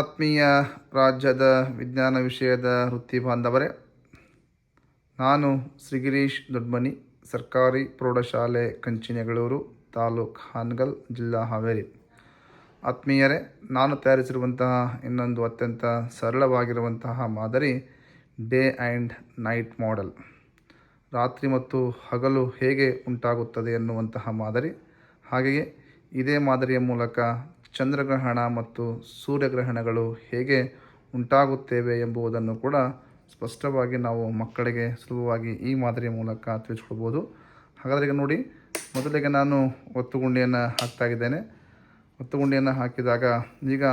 ಆತ್ಮೀಯ ರಾಜ್ಯದ ವಿಜ್ಞಾನ ವಿಷಯದ ವೃತ್ತಿ ಬಾಂಧವರೇ, ನಾನು ಶ್ರೀ ಗಿರೀಶ್ ದೊಡ್ಮನಿ, ಸರ್ಕಾರಿ ಪ್ರೌಢಶಾಲೆ ಕಂಚಿನೆಗಳೂರು, ತಾಲೂಕು ಹಾನಗಲ್, ಜಿಲ್ಲಾ ಹಾವೇರಿ. ಆತ್ಮೀಯರೇ, ನಾನು ತಯಾರಿಸಿರುವಂತಹ ಇನ್ನೊಂದು ಅತ್ಯಂತ ಸರಳವಾಗಿರುವಂತಹ ಮಾದರಿ ಡೇ ಆ್ಯಂಡ್ ನೈಟ್ ಮಾಡೆಲ್. ರಾತ್ರಿ ಮತ್ತು ಹಗಲು ಹೇಗೆ ಉಂಟಾಗುತ್ತದೆ ಎನ್ನುವಂತಹ ಮಾದರಿ. ಹಾಗೆಯೇ ಇದೇ ಮಾದರಿಯ ಮೂಲಕ ಚಂದ್ರಗ್ರಹಣ ಮತ್ತು ಸೂರ್ಯಗ್ರಹಣಗಳು ಹೇಗೆ ಉಂಟಾಗುತ್ತವೆ ಎಂಬುದನ್ನು ಕೂಡ ಸ್ಪಷ್ಟವಾಗಿ ನಾವು ಮಕ್ಕಳಿಗೆ ಸುಲಭವಾಗಿ ಈ ಮಾದರಿಯ ಮೂಲಕ ತಿಳಿಸ್ಕೊಡ್ಬೋದು. ಹಾಗಾದರೆ ಈಗ ನೋಡಿ, ಮೊದಲಿಗೆ ನಾನು ಒತ್ತುಗುಂಡಿಯನ್ನು ಹಾಕ್ತಾಯಿದ್ದೇನೆ. ಒತ್ತುಗುಂಡಿಯನ್ನು ಹಾಕಿದಾಗ ಈಗ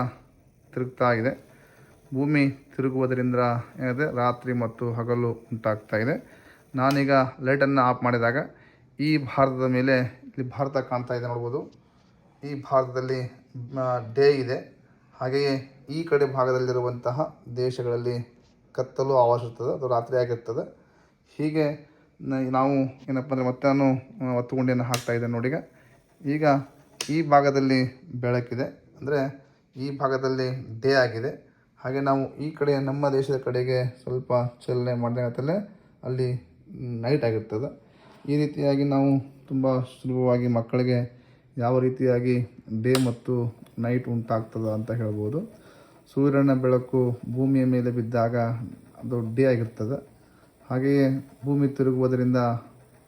ತಿರುಗ್ತಾ ಇದೆ. ಭೂಮಿ ತಿರುಗುವುದರಿಂದ ಏನಿದೆ, ರಾತ್ರಿ ಮತ್ತು ಹಗಲು ಉಂಟಾಗ್ತಾ ಇದೆ. ನಾನೀಗ ಲೈಟನ್ನು ಆಫ್ ಮಾಡಿದಾಗ ಈ ಭಾರತದ ಮೇಲೆ, ಇಲ್ಲಿ ಭಾರತ ಕಾಣ್ತಾ ಇದೆ ನೋಡ್ಬೋದು. ಈ ಭಾರತದಲ್ಲಿ ಡೇ ಇದೆ. ಹಾಗೆಯೇ ಈ ಕಡೆ ಭಾಗದಲ್ಲಿರುವಂತಹ ದೇಶಗಳಲ್ಲಿ ಕತ್ತಲು ಆವರಿಸುತ್ತದೆ, ಅದು ರಾತ್ರಿ ಆಗಿರ್ತದೆ. ಹೀಗೆ ನಾವು ಏನಪ್ಪ ಅಂದರೆ ಮತ್ತೆ ನಾನು ಒತ್ತುಗುಂಡಿಯನ್ನು ಹಾಕ್ತಾ ಇದ್ದೇನೆ ನೋಡಿ. ಈಗ ಈ ಭಾಗದಲ್ಲಿ ಬೆಳಕಿದೆ, ಅಂದರೆ ಈ ಭಾಗದಲ್ಲಿ ಡೇ ಆಗಿದೆ. ಹಾಗೆ ನಾವು ಈ ಕಡೆ ನಮ್ಮ ದೇಶದ ಕಡೆಗೆ ಸ್ವಲ್ಪ ಚಲನೆ ಮಾಡಿದಾಗಲೇ ಅಲ್ಲಿ ನೈಟ್ ಆಗಿರ್ತದೆ. ಈ ರೀತಿಯಾಗಿ ನಾವು ತುಂಬ ಸುಲಭವಾಗಿ ಮಕ್ಕಳಿಗೆ ಯಾವ ರೀತಿಯಾಗಿ ಡೇ ಮತ್ತು ನೈಟ್ ಉಂಟಾಗ್ತದೆ ಅಂತ ಹೇಳ್ಬೋದು. ಸೂರ್ಯನ ಬೆಳಕು ಭೂಮಿಯ ಮೇಲೆ ಬಿದ್ದಾಗ ಅದು ಡೇ ಆಗಿರ್ತದೆ. ಹಾಗೆಯೇ ಭೂಮಿ ತಿರುಗುವುದರಿಂದ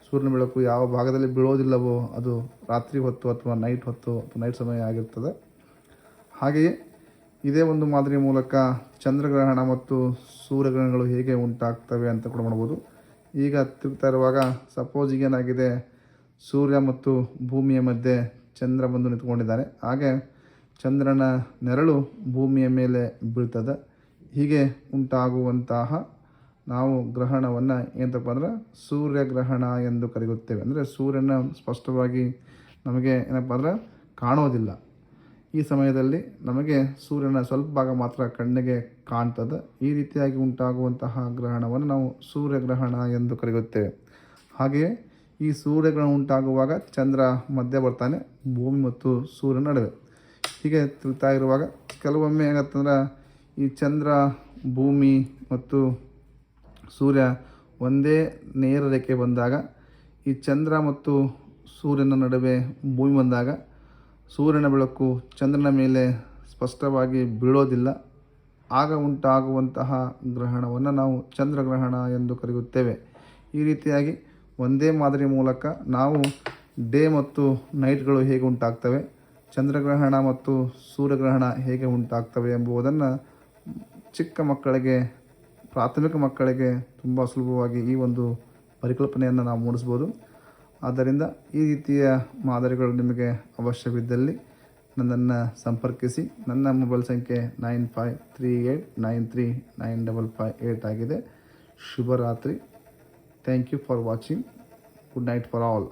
ಸೂರ್ಯನ ಬೆಳಕು ಯಾವ ಭಾಗದಲ್ಲಿ ಬೀಳೋದಿಲ್ಲವೋ ಅದು ರಾತ್ರಿ ಹೊತ್ತು ಅಥವಾ ನೈಟ್ ಹೊತ್ತು ಅಥವಾ ನೈಟ್ ಸಮಯ ಆಗಿರ್ತದೆ. ಹಾಗೆಯೇ ಇದೇ ಒಂದು ಮಾದರಿಯ ಮೂಲಕ ಚಂದ್ರಗ್ರಹಣ ಮತ್ತು ಸೂರ್ಯಗ್ರಹಣಗಳು ಹೇಗೆ ಉಂಟಾಗ್ತವೆ ಅಂತ ಕೂಡ ಮಾಡ್ಬೋದು. ಈಗ ತಿರುಗ್ತಾ ಇರುವಾಗ ಸಪೋಸ್ ಈಗೇನಾಗಿದೆ, ಸೂರ್ಯ ಮತ್ತು ಭೂಮಿಯ ಮಧ್ಯೆ ಚಂದ್ರ ಬಂದು ನಿಂತ್ಕೊಂಡಿದ್ದಾನೆ. ಹಾಗೆ ಚಂದ್ರನ ನೆರಳು ಭೂಮಿಯ ಮೇಲೆ ಬೀಳ್ತದೆ. ಹೀಗೆ ಉಂಟಾಗುವಂತಹ ನಾವು ಗ್ರಹಣವನ್ನು ಏನಪ್ಪ ಅಂದ್ರೆ ಸೂರ್ಯಗ್ರಹಣ ಎಂದು ಕರೆಯುತ್ತೇವೆ. ಅಂದರೆ ಸೂರ್ಯನ ಸ್ಪಷ್ಟವಾಗಿ ನಮಗೆ ಏನಪ್ಪ ಅಂದ್ರೆ ಕಾಣೋದಿಲ್ಲ. ಈ ಸಮಯದಲ್ಲಿ ನಮಗೆ ಸೂರ್ಯನ ಸ್ವಲ್ಪ ಭಾಗ ಮಾತ್ರ ಕಣ್ಣಿಗೆ ಕಾಣ್ತದೆ. ಈ ರೀತಿಯಾಗಿ ಉಂಟಾಗುವಂತಹ ಗ್ರಹಣವನ್ನು ನಾವು ಸೂರ್ಯಗ್ರಹಣ ಎಂದು ಕರೆಯುತ್ತೇವೆ. ಹಾಗೆಯೇ ಈ ಸೂರ್ಯಗ್ರಹಣ ಉಂಟಾಗುವಾಗ ಚಂದ್ರ ಮಧ್ಯೆ ಬರ್ತಾನೆ ಭೂಮಿ ಮತ್ತು ಸೂರ್ಯನ ನಡುವೆ. ಹೀಗೆ ತಿರುಗ್ತಾ ಇರುವಾಗ ಕೆಲವೊಮ್ಮೆ ಏನಾಗ್ತಂದ್ರೆ ಈ ಚಂದ್ರ, ಭೂಮಿ ಮತ್ತು ಸೂರ್ಯ ಒಂದೇ ನೇರ ರೇಖೆ ಬಂದಾಗ, ಈ ಚಂದ್ರ ಮತ್ತು ಸೂರ್ಯನ ನಡುವೆ ಭೂಮಿ ಬಂದಾಗ ಸೂರ್ಯನ ಬೆಳಕು ಚಂದ್ರನ ಮೇಲೆ ಸ್ಪಷ್ಟವಾಗಿ ಬೀಳೋದಿಲ್ಲ. ಆಗ ಉಂಟಾಗುವಂತಹ ಗ್ರಹಣವನ್ನು ನಾವು ಚಂದ್ರಗ್ರಹಣ ಎಂದು ಕರೆಯುತ್ತೇವೆ. ಈ ರೀತಿಯಾಗಿ ಒಂದೇ ಮಾದರಿ ಮೂಲಕ ನಾವು ಡೇ ಮತ್ತು ನೈಟ್ಗಳು ಹೇಗೆ ಉಂಟಾಗ್ತವೆ, ಚಂದ್ರಗ್ರಹಣ ಮತ್ತು ಸೂರ್ಯಗ್ರಹಣ ಹೇಗೆ ಉಂಟಾಗ್ತವೆ ಎಂಬುದನ್ನು ಚಿಕ್ಕ ಮಕ್ಕಳಿಗೆ, ಪ್ರಾಥಮಿಕ ಮಕ್ಕಳಿಗೆ ತುಂಬ ಸುಲಭವಾಗಿ ಈ ಒಂದು ಪರಿಕಲ್ಪನೆಯನ್ನು ನಾವು ಮೂಡಿಸ್ಬೋದು. ಆದ್ದರಿಂದ ಈ ರೀತಿಯ ಮಾದರಿಗಳು ನಿಮಗೆ ಅವಶ್ಯವಿದ್ದಲ್ಲಿ ನನ್ನನ್ನು ಸಂಪರ್ಕಿಸಿ. ನನ್ನ ಮೊಬೈಲ್ ಸಂಖ್ಯೆ 9538939558 ಆಗಿದೆ. ಶುಭರಾತ್ರಿ. Thank you for watching. Good night for all.